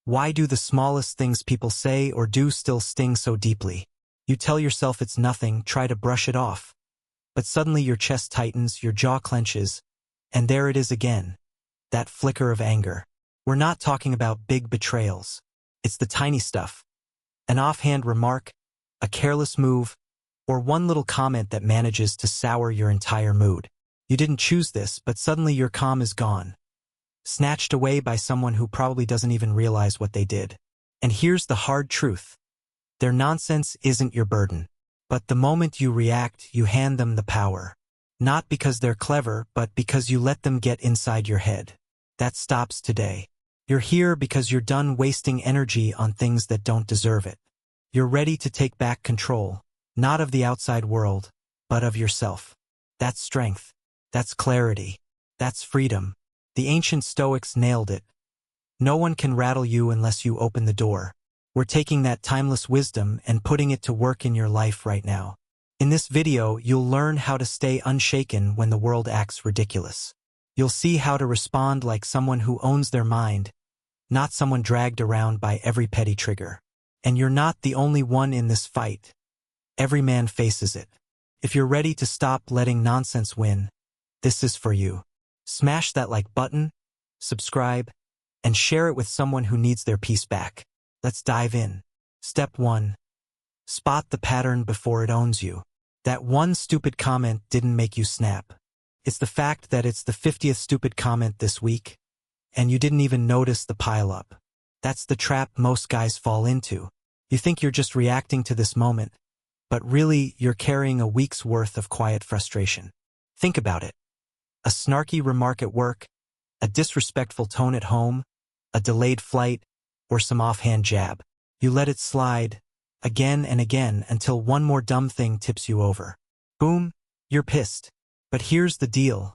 Why do the smallest things people say or do still sting so deeply? You tell yourself it's nothing, try to brush it off. But suddenly your chest tightens, your jaw clenches, and there it is again. That flicker of anger. We're not talking about big betrayals. It's the tiny stuff. An offhand remark, a careless move, or one little comment that manages to sour your entire mood. You didn't choose this, but suddenly your calm is gone. Snatched away by someone who probably doesn't even realize what they did. And here's the hard truth. Their nonsense isn't your burden. But the moment you react, you hand them the power. Not because they're clever, but because you let them get inside your head. That stops today. You're here because you're done wasting energy on things that don't deserve it. You're ready to take back control, not of the outside world, but of yourself. That's strength. That's clarity. That's freedom. The ancient Stoics nailed it. No one can rattle you unless you open the door. We're taking that timeless wisdom and putting it to work in your life right now. In this video, you'll learn how to stay unshaken when the world acts ridiculous. You'll see how to respond like someone who owns their mind, not someone dragged around by every petty trigger. And you're not the only one in this fight. Every man faces it. If you're ready to stop letting nonsense win, this is for you. Smash that like button, subscribe, and share it with someone who needs their peace back. Let's dive in. Step 1. Spot the pattern before it owns you. That one stupid comment didn't make you snap. It's the fact that it's the 50th stupid comment this week, and you didn't even notice the pile-up. That's the trap most guys fall into. You think you're just reacting to this moment, but really you're carrying a week's worth of quiet frustration. Think about it. A snarky remark at work, a disrespectful tone at home, a delayed flight, or some offhand jab. You let it slide, again and again, until one more dumb thing tips you over. Boom, you're pissed. But here's the deal.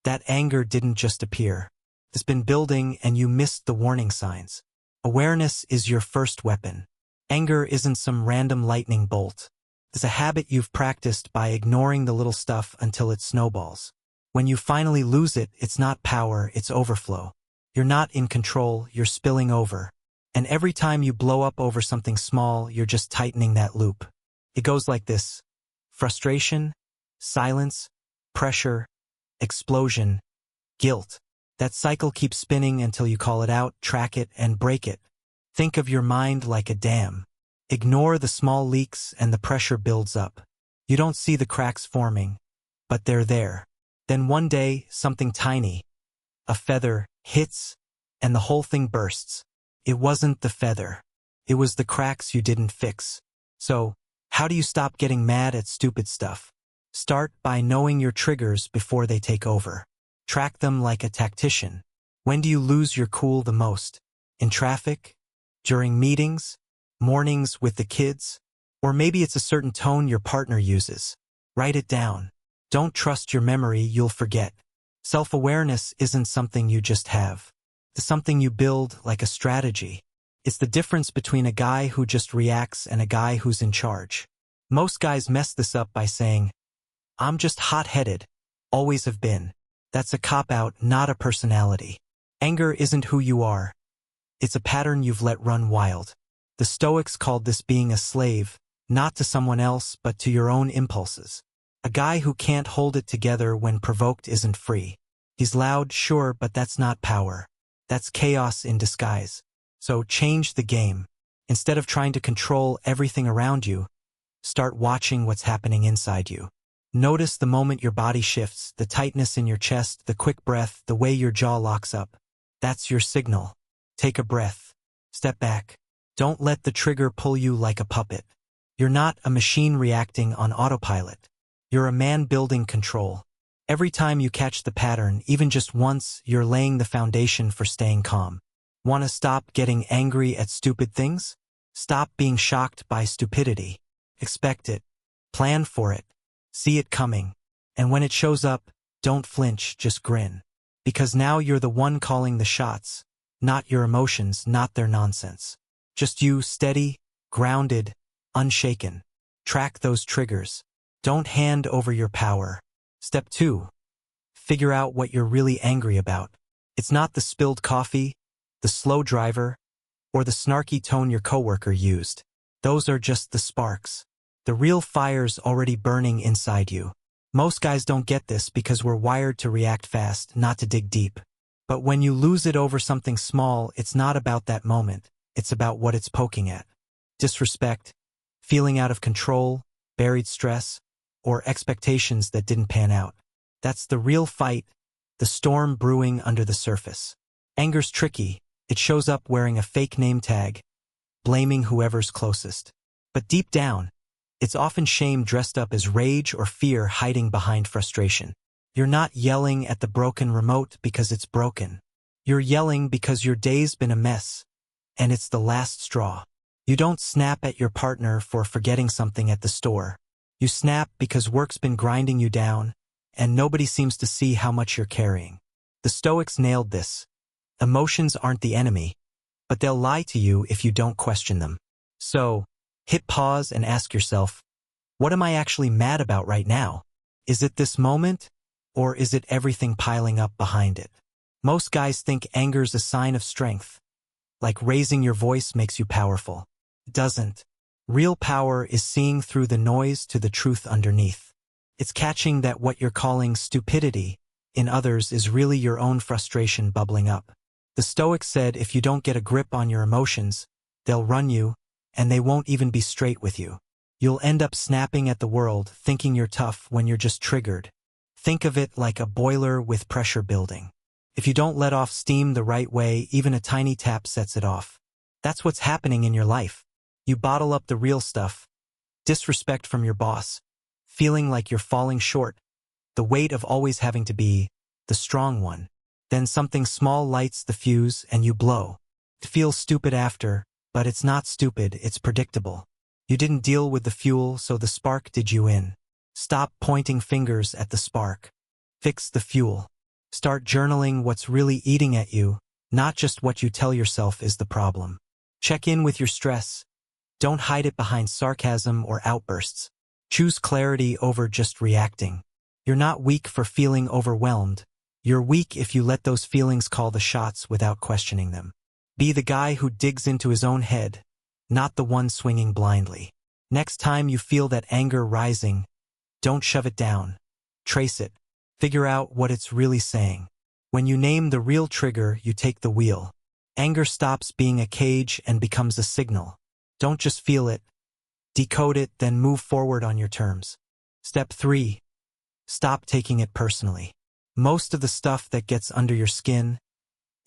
That anger didn't just appear. It's been building and you missed the warning signs. Awareness is your first weapon. Anger isn't some random lightning bolt. It's a habit you've practiced by ignoring the little stuff until it snowballs. When you finally lose it, it's not power, it's overflow. You're not in control, you're spilling over. And every time you blow up over something small, you're just tightening that loop. It goes like this. Frustration, silence, pressure, explosion, guilt. That cycle keeps spinning until you call it out, track it, and break it. Think of your mind like a dam. Ignore the small leaks and the pressure builds up. You don't see the cracks forming, but they're there. Then one day, something tiny, a feather, hits, and the whole thing bursts. It wasn't the feather. It was the cracks you didn't fix. So, how do you stop getting mad at stupid stuff? Start by knowing your triggers before they take over. Track them like a tactician. When do you lose your cool the most? In traffic? During meetings? Mornings with the kids? Or maybe it's a certain tone your partner uses. Write it down. Don't trust your memory, you'll forget. Self-awareness isn't something you just have. It's something you build like a strategy. It's the difference between a guy who just reacts and a guy who's in charge. Most guys mess this up by saying, "I'm just hot-headed, always have been." That's a cop-out, not a personality. Anger isn't who you are. It's a pattern you've let run wild. The Stoics called this being a slave, not to someone else but to your own impulses. A guy who can't hold it together when provoked isn't free. He's loud, sure, but that's not power. That's chaos in disguise. So change the game. Instead of trying to control everything around you, start watching what's happening inside you. Notice the moment your body shifts, the tightness in your chest, the quick breath, the way your jaw locks up. That's your signal. Take a breath. Step back. Don't let the trigger pull you like a puppet. You're not a machine reacting on autopilot. You're a man building control. Every time you catch the pattern, even just once, you're laying the foundation for staying calm. Want to stop getting angry at stupid things? Stop being shocked by stupidity. Expect it. Plan for it. See it coming. And when it shows up, don't flinch, just grin. Because now you're the one calling the shots, not your emotions, not their nonsense. Just you, steady, grounded, unshaken. Track those triggers. Don't hand over your power. Step 2. Figure out what you're really angry about. It's not the spilled coffee, the slow driver, or the snarky tone your coworker used. Those are just the sparks. The real fire's already burning inside you. Most guys don't get this because we're wired to react fast, not to dig deep. But when you lose it over something small, it's not about that moment. It's about what it's poking at. Disrespect, feeling out of control, buried stress, or expectations that didn't pan out. That's the real fight, the storm brewing under the surface. Anger's tricky. It shows up wearing a fake name tag, blaming whoever's closest. But deep down, it's often shame dressed up as rage or fear hiding behind frustration. You're not yelling at the broken remote because it's broken. You're yelling because your day's been a mess, and it's the last straw. You don't snap at your partner for forgetting something at the store. You snap because work's been grinding you down, and nobody seems to see how much you're carrying. The Stoics nailed this. Emotions aren't the enemy, but they'll lie to you if you don't question them. So, hit pause and ask yourself, what am I actually mad about right now? Is it this moment, or is it everything piling up behind it? Most guys think anger's a sign of strength, like raising your voice makes you powerful. It doesn't. Real power is seeing through the noise to the truth underneath. It's catching that what you're calling stupidity in others is really your own frustration bubbling up. The Stoics said if you don't get a grip on your emotions, they'll run you, and they won't even be straight with you. You'll end up snapping at the world, thinking you're tough when you're just triggered. Think of it like a boiler with pressure building. If you don't let off steam the right way, even a tiny tap sets it off. That's what's happening in your life. You bottle up the real stuff, disrespect from your boss, feeling like you're falling short, the weight of always having to be the strong one. Then something small lights the fuse and you blow. It feels stupid after, but it's not stupid, it's predictable. You didn't deal with the fuel, so the spark did you in. Stop pointing fingers at the spark. Fix the fuel. Start journaling what's really eating at you, not just what you tell yourself is the problem. Check in with your stress. Don't hide it behind sarcasm or outbursts. Choose clarity over just reacting. You're not weak for feeling overwhelmed. You're weak if you let those feelings call the shots without questioning them. Be the guy who digs into his own head, not the one swinging blindly. Next time you feel that anger rising, don't shove it down. Trace it. Figure out what it's really saying. When you name the real trigger, you take the wheel. Anger stops being a cage and becomes a signal. Don't just feel it. Decode it, then move forward on your terms. Step 3. Stop taking it personally. Most of the stuff that gets under your skin,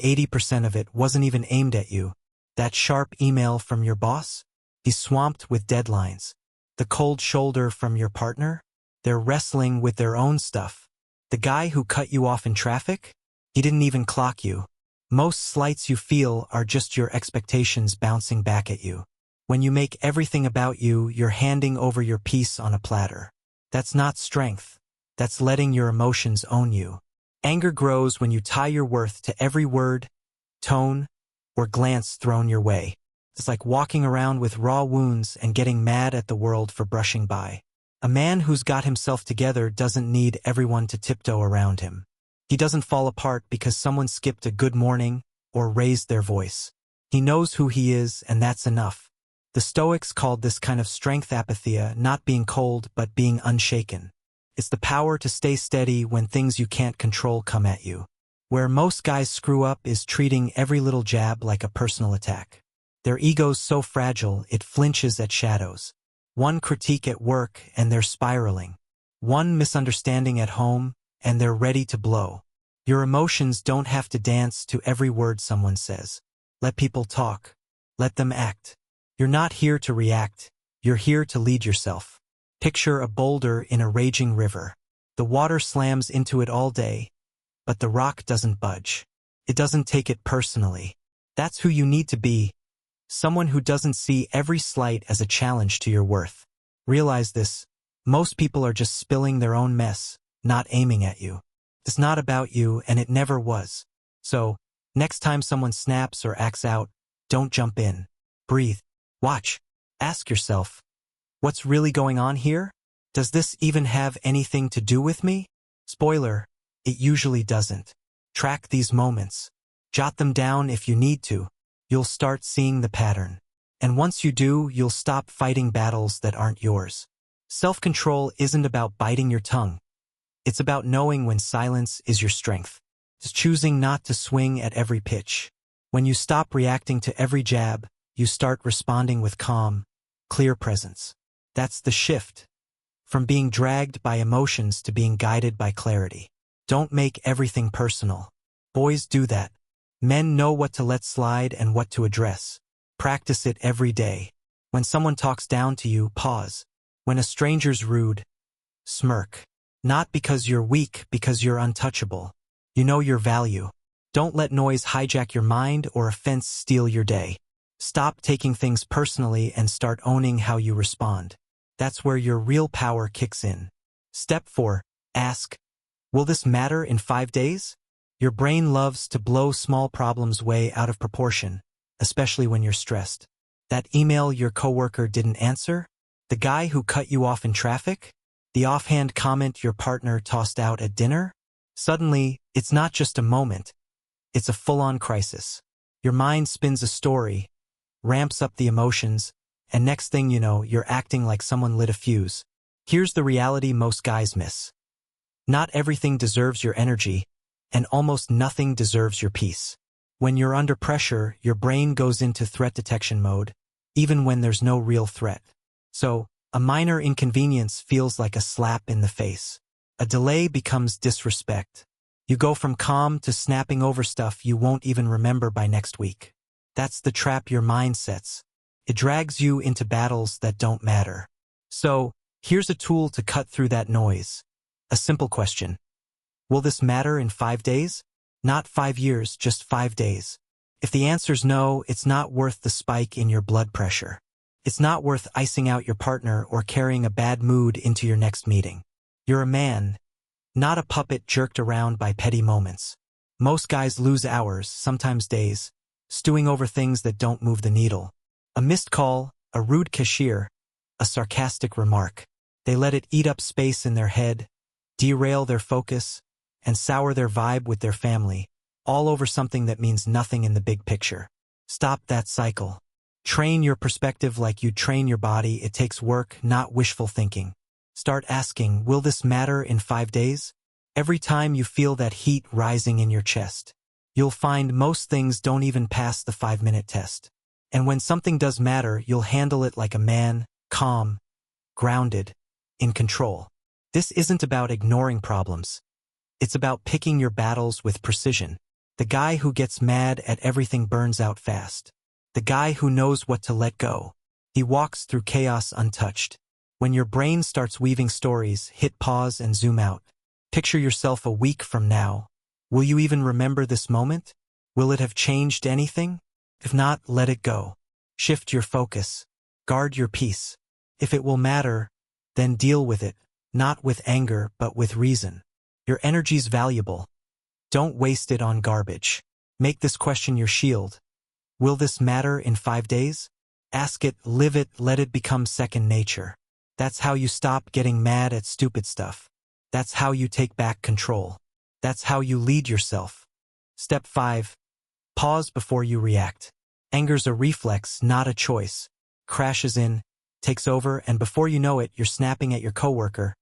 80% of it wasn't even aimed at you. That sharp email from your boss? He's swamped with deadlines. The cold shoulder from your partner? They're wrestling with their own stuff. The guy who cut you off in traffic? He didn't even clock you. Most slights you feel are just your expectations bouncing back at you. When you make everything about you, you're handing over your peace on a platter. That's not strength. That's letting your emotions own you. Anger grows when you tie your worth to every word, tone, or glance thrown your way. It's like walking around with raw wounds and getting mad at the world for brushing by. A man who's got himself together doesn't need everyone to tiptoe around him. He doesn't fall apart because someone skipped a good morning or raised their voice. He knows who he is, and that's enough. The Stoics called this kind of strength apatheia, not being cold but being unshaken. It's the power to stay steady when things you can't control come at you. Where most guys screw up is treating every little jab like a personal attack. Their ego's so fragile it flinches at shadows. One critique at work and they're spiraling. One misunderstanding at home and they're ready to blow. Your emotions don't have to dance to every word someone says. Let people talk. Let them act. You're not here to react. You're here to lead yourself. Picture a boulder in a raging river. The water slams into it all day, but the rock doesn't budge. It doesn't take it personally. That's who you need to be. Someone who doesn't see every slight as a challenge to your worth. Realize this. Most people are just spilling their own mess, not aiming at you. It's not about you, and it never was. So, next time someone snaps or acts out, don't jump in. Breathe. Watch. Ask yourself, what's really going on here? Does this even have anything to do with me? Spoiler, it usually doesn't. Track these moments. Jot them down if you need to. you'll start seeing the pattern. And once you do, you'll stop fighting battles that aren't yours. Self-control isn't about biting your tongue. It's about knowing when silence is your strength. It's choosing not to swing at every pitch. When you stop reacting to every jab, you start responding with calm, clear presence. That's the shift. From being dragged by emotions to being guided by clarity. Don't make everything personal. Boys do that. Men know what to let slide and what to address. Practice it every day. When someone talks down to you, pause. When a stranger's rude, smirk. Not because you're weak, because you're untouchable. You know your value. Don't let noise hijack your mind or offense steal your day. Stop taking things personally and start owning how you respond. That's where your real power kicks in. Step 4. Ask, will this matter in 5 days? Your brain loves to blow small problems way out of proportion, especially when you're stressed. That email your coworker didn't answer? The guy who cut you off in traffic? The offhand comment your partner tossed out at dinner? Suddenly, it's not just a moment. It's a full-on crisis. Your mind spins a story, ramps up the emotions, and next thing you know, you're acting like someone lit a fuse. Here's the reality most guys miss. Not everything deserves your energy, and almost nothing deserves your peace. When you're under pressure, your brain goes into threat detection mode, even when there's no real threat. So, a minor inconvenience feels like a slap in the face. A delay becomes disrespect. You go from calm to snapping over stuff you won't even remember by next week. That's the trap your mind sets. It drags you into battles that don't matter. So, here's a tool to cut through that noise. A simple question. Will this matter in 5 days? Not 5 years, just 5 days. If the answer's no, it's not worth the spike in your blood pressure. It's not worth icing out your partner or carrying a bad mood into your next meeting. You're a man, not a puppet jerked around by petty moments. Most guys lose hours, sometimes days, stewing over things that don't move the needle. A missed call, a rude cashier, a sarcastic remark. They let it eat up space in their head, derail their focus, and sour their vibe with their family, all over something that means nothing in the big picture. Stop that cycle. Train your perspective like you train your body. It takes work, not wishful thinking. Start asking, will this matter in 5 days? Every time you feel that heat rising in your chest, you'll find most things don't even pass the 5-minute test. And when something does matter, you'll handle it like a man, calm, grounded, in control. This isn't about ignoring problems. It's about picking your battles with precision. The guy who gets mad at everything burns out fast. The guy who knows what to let go, he walks through chaos untouched. When your brain starts weaving stories, hit pause and zoom out. Picture yourself a week from now. Will you even remember this moment? Will it have changed anything? If not, let it go. Shift your focus. Guard your peace. If it will matter, then deal with it, not with anger, but with reason. Your energy's valuable. Don't waste it on garbage. Make this question your shield. Will this matter in 5 days? Ask it, live it, let it become second nature. That's how you stop getting mad at stupid stuff. That's how you take back control. That's how you lead yourself. Step 5. Pause before you react. Anger's a reflex, not a choice. Crashes in, takes over, and before you know it, you're snapping at your coworker,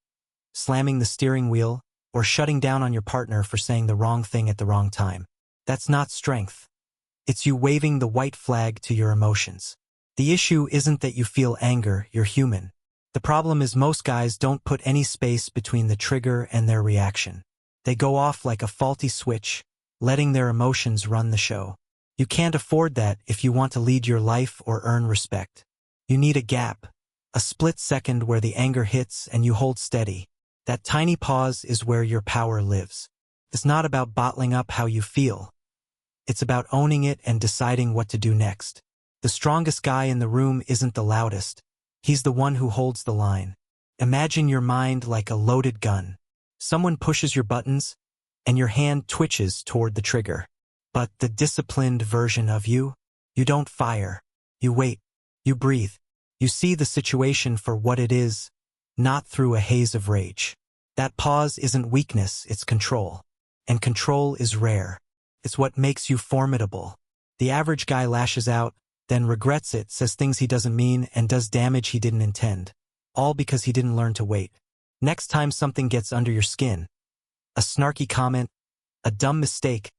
slamming the steering wheel, or shutting down on your partner for saying the wrong thing at the wrong time. That's not strength. It's you waving the white flag to your emotions. The issue isn't that you feel anger, you're human. The problem is most guys don't put any space between the trigger and their reaction. They go off like a faulty switch, letting their emotions run the show. You can't afford that if you want to lead your life or earn respect. You need a gap, a split second where the anger hits and you hold steady. That tiny pause is where your power lives. It's not about bottling up how you feel. It's about owning it and deciding what to do next. The strongest guy in the room isn't the loudest. He's the one who holds the line. Imagine your mind like a loaded gun. Someone pushes your buttons, and your hand twitches toward the trigger. But the disciplined version of you, you don't fire. You wait. You breathe. You see the situation for what it is, not through a haze of rage. That pause isn't weakness, it's control. And control is rare. It's what makes you formidable. The average guy lashes out, then regrets it, says things he doesn't mean, and does damage he didn't intend. All because he didn't learn to wait. Next time something gets under your skin, a snarky comment, a dumb mistake,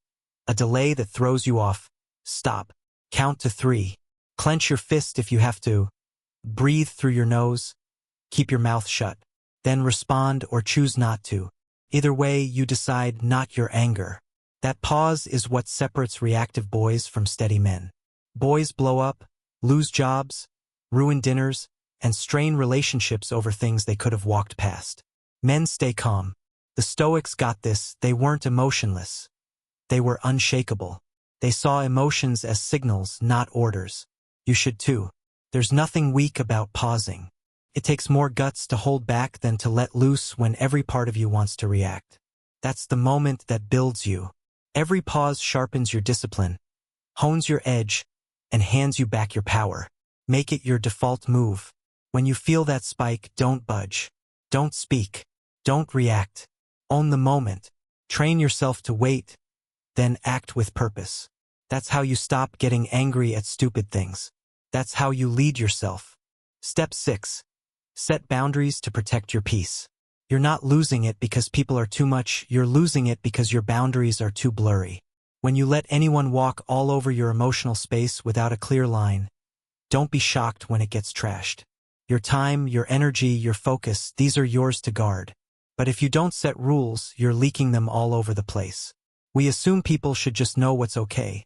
a delay that throws you off, stop. Count to 3. Clench your fist if you have to. Breathe through your nose. Keep your mouth shut. Then respond or choose not to. Either way, you decide, not your anger. That pause is what separates reactive boys from steady men. Boys blow up, lose jobs, ruin dinners, and strain relationships over things they could have walked past. Men stay calm. The Stoics got this. They weren't emotionless. They were unshakable. They saw emotions as signals, not orders. You should too. There's nothing weak about pausing. It takes more guts to hold back than to let loose when every part of you wants to react. That's the moment that builds you. Every pause sharpens your discipline, hones your edge, and hands you back your power. Make it your default move. When you feel that spike, don't budge. Don't speak. Don't react. Own the moment. Train yourself to wait, then act with purpose. That's how you stop getting angry at stupid things. That's how you lead yourself. Step 6. Set boundaries to protect your peace. You're not losing it because people are too much, you're losing it because your boundaries are too blurry. When you let anyone walk all over your emotional space without a clear line, don't be shocked when it gets trashed. Your time, your energy, your focus, these are yours to guard. But if you don't set rules, you're leaking them all over the place. We assume people should just know what's okay.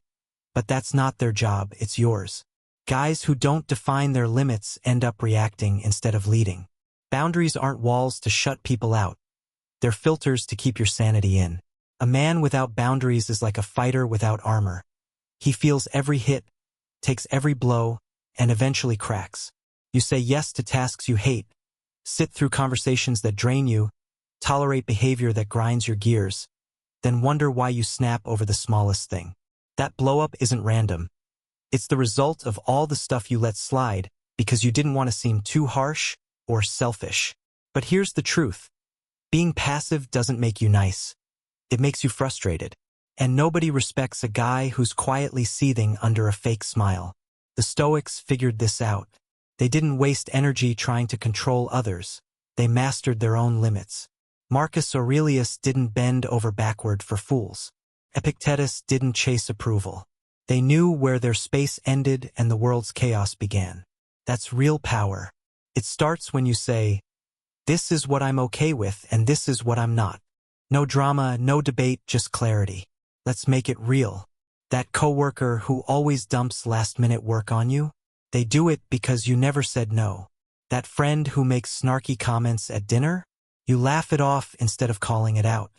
But that's not their job, it's yours. Guys who don't define their limits end up reacting instead of leading. Boundaries aren't walls to shut people out. They're filters to keep your sanity in. A man without boundaries is like a fighter without armor. He feels every hit, takes every blow, and eventually cracks. You say yes to tasks you hate, sit through conversations that drain you, tolerate behavior that grinds your gears, then wonder why you snap over the smallest thing. That blow-up isn't random. It's the result of all the stuff you let slide because you didn't want to seem too harsh or selfish. But here's the truth. Being passive doesn't make you nice. It makes you frustrated. And nobody respects a guy who's quietly seething under a fake smile. The Stoics figured this out. They didn't waste energy trying to control others. They mastered their own limits. Marcus Aurelius didn't bend over backward for fools. Epictetus didn't chase approval. They knew where their space ended and the world's chaos began. That's real power. It starts when you say, this is what I'm okay with and this is what I'm not. No drama, no debate, just clarity. Let's make it real. That coworker who always dumps last-minute work on you, they do it because you never said no. That friend who makes snarky comments at dinner, you laugh it off instead of calling it out.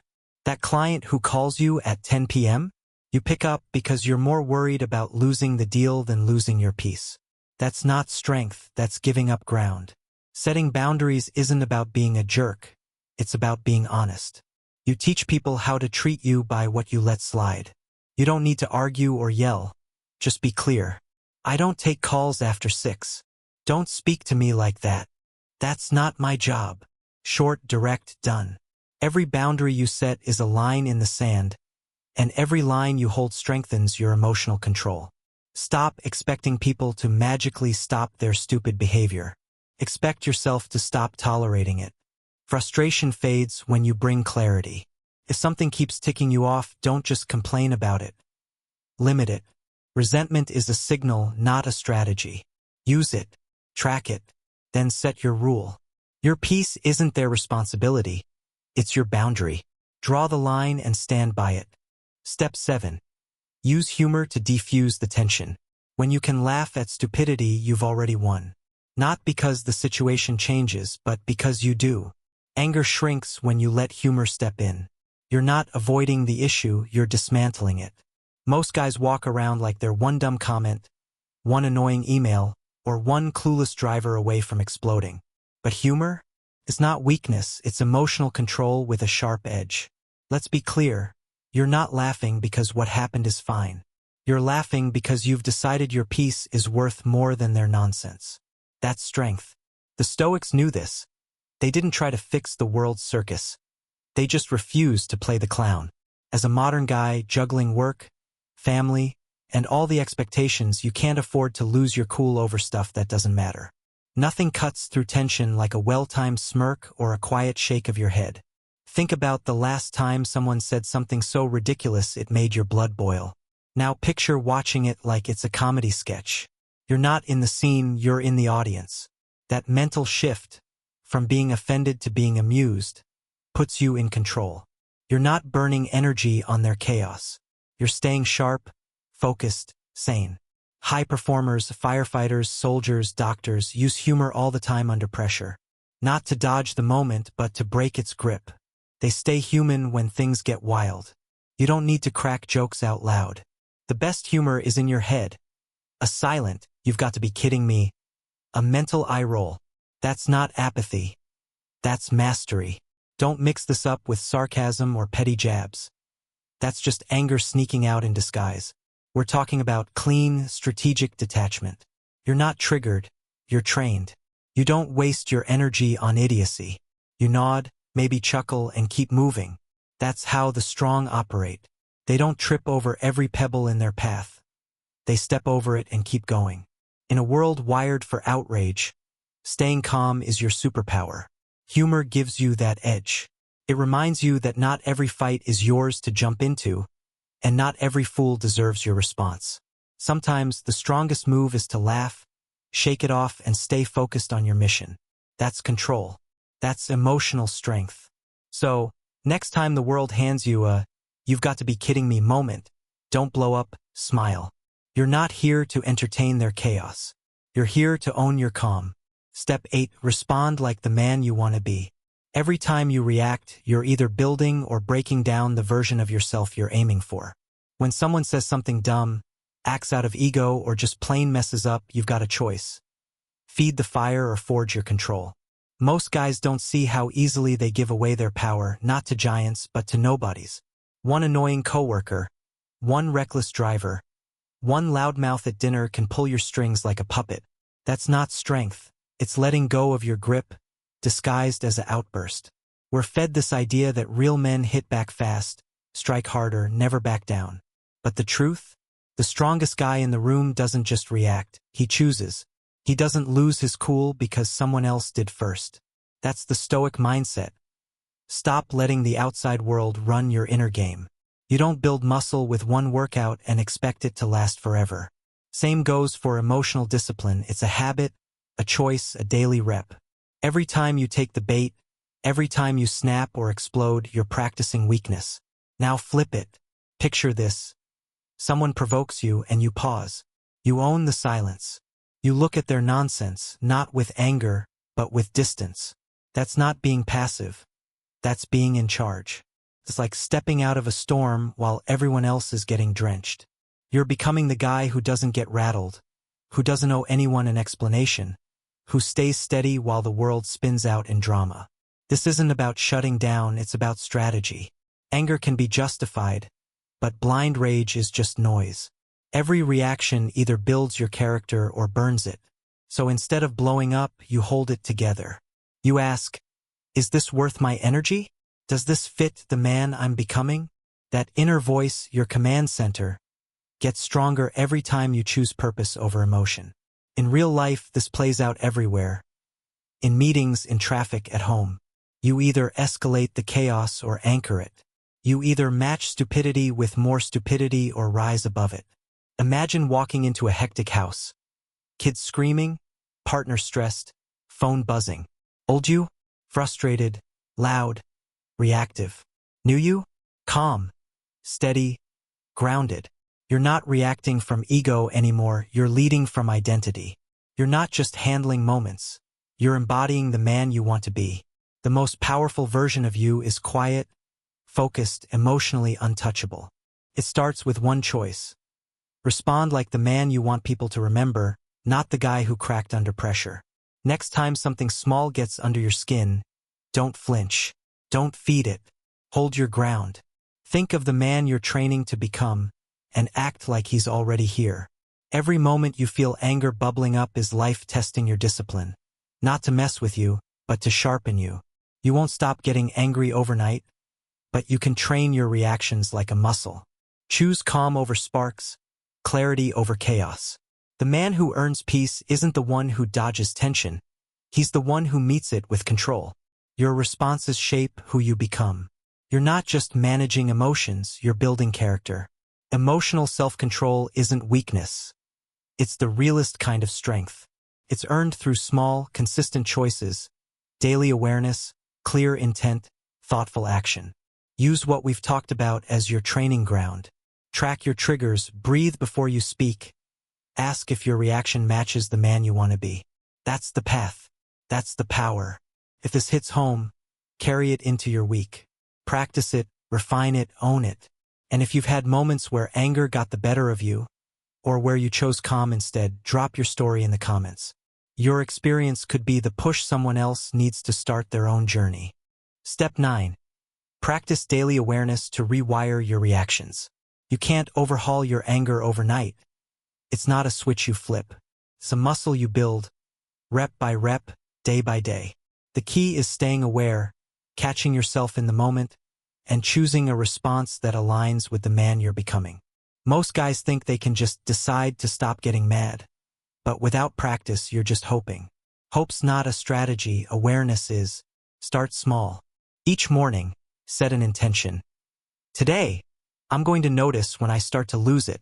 That client who calls you at 10 p.m., you pick up because you're more worried about losing the deal than losing your peace. That's not strength, that's giving up ground. Setting boundaries isn't about being a jerk, it's about being honest. You teach people how to treat you by what you let slide. You don't need to argue or yell. Just be clear. I don't take calls after 6. Don't speak to me like that. That's not my job. Short, direct, done. Every boundary you set is a line in the sand, and every line you hold strengthens your emotional control. Stop expecting people to magically stop their stupid behavior. Expect yourself to stop tolerating it. Frustration fades when you bring clarity. If something keeps ticking you off, don't just complain about it. Limit it. Resentment is a signal, not a strategy. Use it, track it, then set your rule. Your peace isn't their responsibility. It's your boundary. Draw the line and stand by it. Step 7. Use humor to defuse the tension. When you can laugh at stupidity, you've already won. Not because the situation changes, but because you do. Anger shrinks when you let humor step in. You're not avoiding the issue, you're dismantling it. Most guys walk around like they're one dumb comment, one annoying email, or one clueless driver away from exploding. But humor is not weakness, it's emotional control with a sharp edge. Let's be clear, you're not laughing because what happened is fine. You're laughing because you've decided your peace is worth more than their nonsense. That's strength. The Stoics knew this. They didn't try to fix the world's circus. They just refused to play the clown. As a modern guy juggling work, family, And all the expectations, you can't afford to lose your cool over stuff that doesn't matter. Nothing cuts through tension like a well-timed smirk or a quiet shake of your head. Think about the last time someone said something so ridiculous it made your blood boil. Now picture watching it like it's a comedy sketch. You're not in the scene, you're in the audience. That mental shift, from being offended to being amused, puts you in control. You're not burning energy on their chaos. You're staying sharp, focused, sane. High performers, firefighters, soldiers, doctors use humor all the time under pressure. Not to dodge the moment, but to break its grip. They stay human when things get wild. You don't need to crack jokes out loud. The best humor is in your head. A silent, "You've got to be kidding me." A mental eye roll. That's not apathy. That's mastery. Don't mix this up with sarcasm or petty jabs. That's just anger sneaking out in disguise. We're talking about clean, strategic detachment. You're not triggered, you're trained. You don't waste your energy on idiocy. You nod, maybe chuckle, and keep moving. That's how the strong operate. They don't trip over every pebble in their path. They step over it and keep going. In a world wired for outrage, staying calm is your superpower. Humor gives you that edge. It reminds you that not every fight is yours to jump into, and not every fool deserves your response. Sometimes the strongest move is to laugh, shake it off, and stay focused on your mission. That's control. That's emotional strength. So, next time the world hands you a "you've got to be kidding me" moment, don't blow up, smile. You're not here to entertain their chaos. You're here to own your calm. Step 8. Respond like the man you want to be. Every time you react, you're either building or breaking down the version of yourself you're aiming for. When someone says something dumb, acts out of ego, or just plain messes up, you've got a choice. Feed the fire or forge your control. Most guys don't see how easily they give away their power, not to giants, but to nobodies. One annoying coworker, one reckless driver, one loudmouth at dinner can pull your strings like a puppet. That's not strength. It's letting go of your grip, disguised as an outburst. We're fed this idea that real men hit back fast, strike harder, never back down. But the truth? The strongest guy in the room doesn't just react, he chooses. He doesn't lose his cool because someone else did first. That's the Stoic mindset. Stop letting the outside world run your inner game. You don't build muscle with one workout and expect it to last forever. Same goes for emotional discipline. It's a habit, a choice, a daily rep. Every time you take the bait, every time you snap or explode, you're practicing weakness. Now flip it. Picture this. Someone provokes you and you pause. You own the silence. You look at their nonsense, not with anger, but with distance. That's not being passive. That's being in charge. It's like stepping out of a storm while everyone else is getting drenched. You're becoming the guy who doesn't get rattled, who doesn't owe anyone an explanation, who stays steady while the world spins out in drama. This isn't about shutting down, it's about strategy. Anger can be justified, but blind rage is just noise. Every reaction either builds your character or burns it. So instead of blowing up, you hold it together. You ask, is this worth my energy? Does this fit the man I'm becoming? That inner voice, your command center, gets stronger every time you choose purpose over emotion. In real life, this plays out everywhere. In meetings, in traffic, at home. You either escalate the chaos or anchor it. You either match stupidity with more stupidity or rise above it. Imagine walking into a hectic house. Kids screaming, partner stressed, phone buzzing. Old you? Frustrated, loud, reactive. New you? Calm, steady, grounded. You're not reacting from ego anymore, you're leading from identity. You're not just handling moments. You're embodying the man you want to be. The most powerful version of you is quiet, focused, emotionally untouchable. It starts with one choice. Respond like the man you want people to remember, not the guy who cracked under pressure. Next time something small gets under your skin, don't flinch. Don't feed it. Hold your ground. Think of the man you're training to become, and act like he's already here. Every moment you feel anger bubbling up is life testing your discipline. Not to mess with you, but to sharpen you. You won't stop getting angry overnight, but you can train your reactions like a muscle. Choose calm over sparks, clarity over chaos. The man who earns peace isn't the one who dodges tension. He's the one who meets it with control. Your responses shape who you become. You're not just managing emotions, you're building character. Emotional self-control isn't weakness. It's the realest kind of strength. It's earned through small, consistent choices, daily awareness, clear intent, thoughtful action. Use what we've talked about as your training ground. Track your triggers, breathe before you speak. Ask if your reaction matches the man you want to be. That's the path. That's the power. If this hits home, carry it into your week. Practice it, refine it, own it. And if you've had moments where anger got the better of you, or where you chose calm instead, drop your story in the comments. Your experience could be the push someone else needs to start their own journey. Step 9. Practice daily awareness to rewire your reactions. You can't overhaul your anger overnight. It's not a switch you flip. It's a muscle you build, rep by rep, day by day. The key is staying aware, catching yourself in the moment, and choosing a response that aligns with the man you're becoming. Most guys think they can just decide to stop getting mad. But without practice, you're just hoping. Hope's not a strategy, awareness is. Start small. Each morning, set an intention. Today, I'm going to notice when I start to lose it.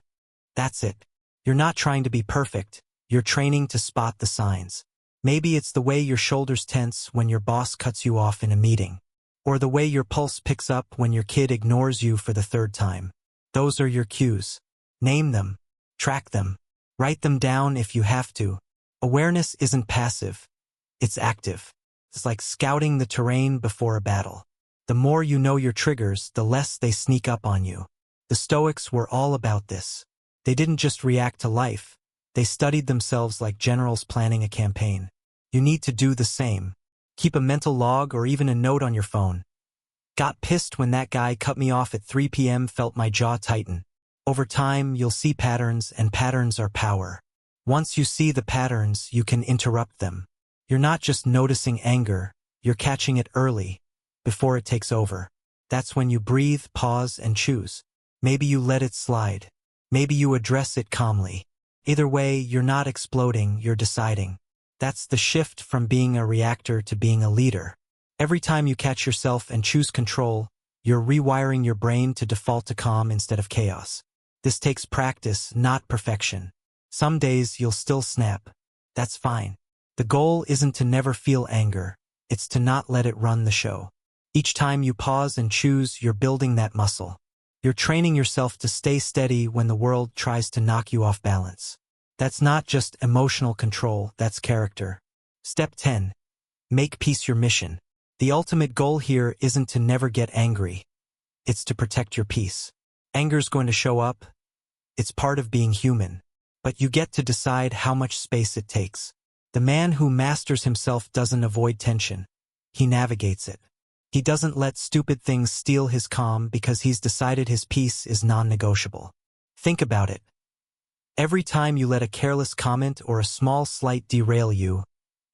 That's it. You're not trying to be perfect. You're training to spot the signs. Maybe it's the way your shoulders tense when your boss cuts you off in a meeting, or the way your pulse picks up when your kid ignores you for the third time. Those are your cues. Name them. Track them. Write them down if you have to. Awareness isn't passive. It's active. It's like scouting the terrain before a battle. The more you know your triggers, the less they sneak up on you. The Stoics were all about this. They didn't just react to life. They studied themselves like generals planning a campaign. You need to do the same. Keep a mental log or even a note on your phone. Got pissed when that guy cut me off at 3 p.m., felt my jaw tighten. Over time, you'll see patterns, and patterns are power. Once you see the patterns, you can interrupt them. You're not just noticing anger, you're catching it early, before it takes over. That's when you breathe, pause, and choose. Maybe you let it slide. Maybe you address it calmly. Either way, you're not exploding, you're deciding. That's the shift from being a reactor to being a leader. Every time you catch yourself and choose control, you're rewiring your brain to default to calm instead of chaos. This takes practice, not perfection. Some days you'll still snap. That's fine. The goal isn't to never feel anger. It's to not let it run the show. Each time you pause and choose, you're building that muscle. You're training yourself to stay steady when the world tries to knock you off balance. That's not just emotional control, that's character. Step 10. Make peace your mission. The ultimate goal here isn't to never get angry. It's to protect your peace. Anger's going to show up. It's part of being human. But you get to decide how much space it takes. The man who masters himself doesn't avoid tension. He navigates it. He doesn't let stupid things steal his calm because he's decided his peace is non-negotiable. Think about it. Every time you let a careless comment or a small slight derail you,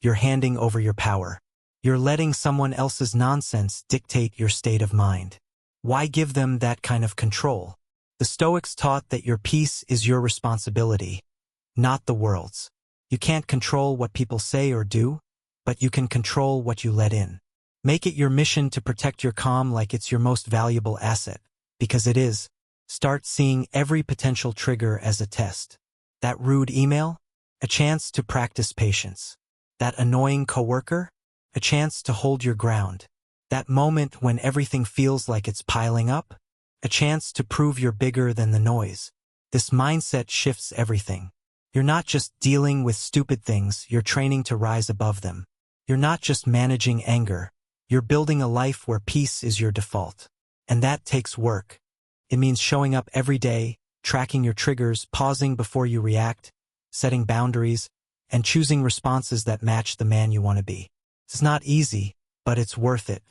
you're handing over your power. You're letting someone else's nonsense dictate your state of mind. Why give them that kind of control? The Stoics taught that your peace is your responsibility, not the world's. You can't control what people say or do, but you can control what you let in. Make it your mission to protect your calm like it's your most valuable asset, because it is. Start seeing every potential trigger as a test. That rude email? A chance to practice patience. That annoying coworker? A chance to hold your ground. That moment when everything feels like it's piling up? A chance to prove you're bigger than the noise. This mindset shifts everything. You're not just dealing with stupid things, you're training to rise above them. You're not just managing anger. You're building a life where peace is your default. And that takes work. It means showing up every day, tracking your triggers, pausing before you react, setting boundaries, and choosing responses that match the man you want to be. It's not easy, but it's worth it.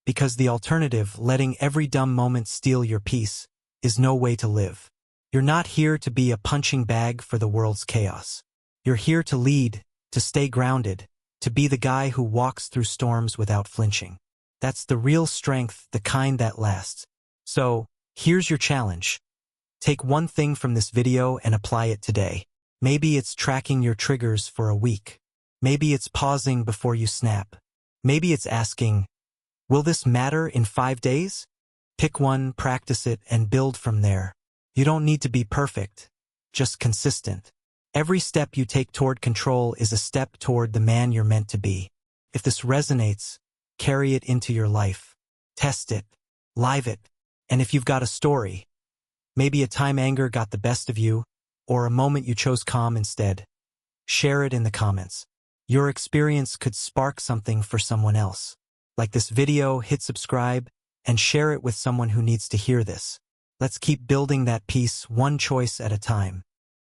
Because the alternative, letting every dumb moment steal your peace, is no way to live. You're not here to be a punching bag for the world's chaos. You're here to lead, to stay grounded, to be the guy who walks through storms without flinching. That's the real strength, the kind that lasts. So, here's your challenge. Take one thing from this video and apply it today. Maybe it's tracking your triggers for a week. Maybe it's pausing before you snap. Maybe it's asking, will this matter in 5 days? Pick one, practice it, and build from there. You don't need to be perfect, just consistent. Every step you take toward control is a step toward the man you're meant to be. If this resonates, carry it into your life. Test it, live it, and if you've got a story, maybe a time anger got the best of you, or a moment you chose calm instead, share it in the comments. Your experience could spark something for someone else. Like this video, hit subscribe, and share it with someone who needs to hear this. Let's keep building that peace one choice at a time.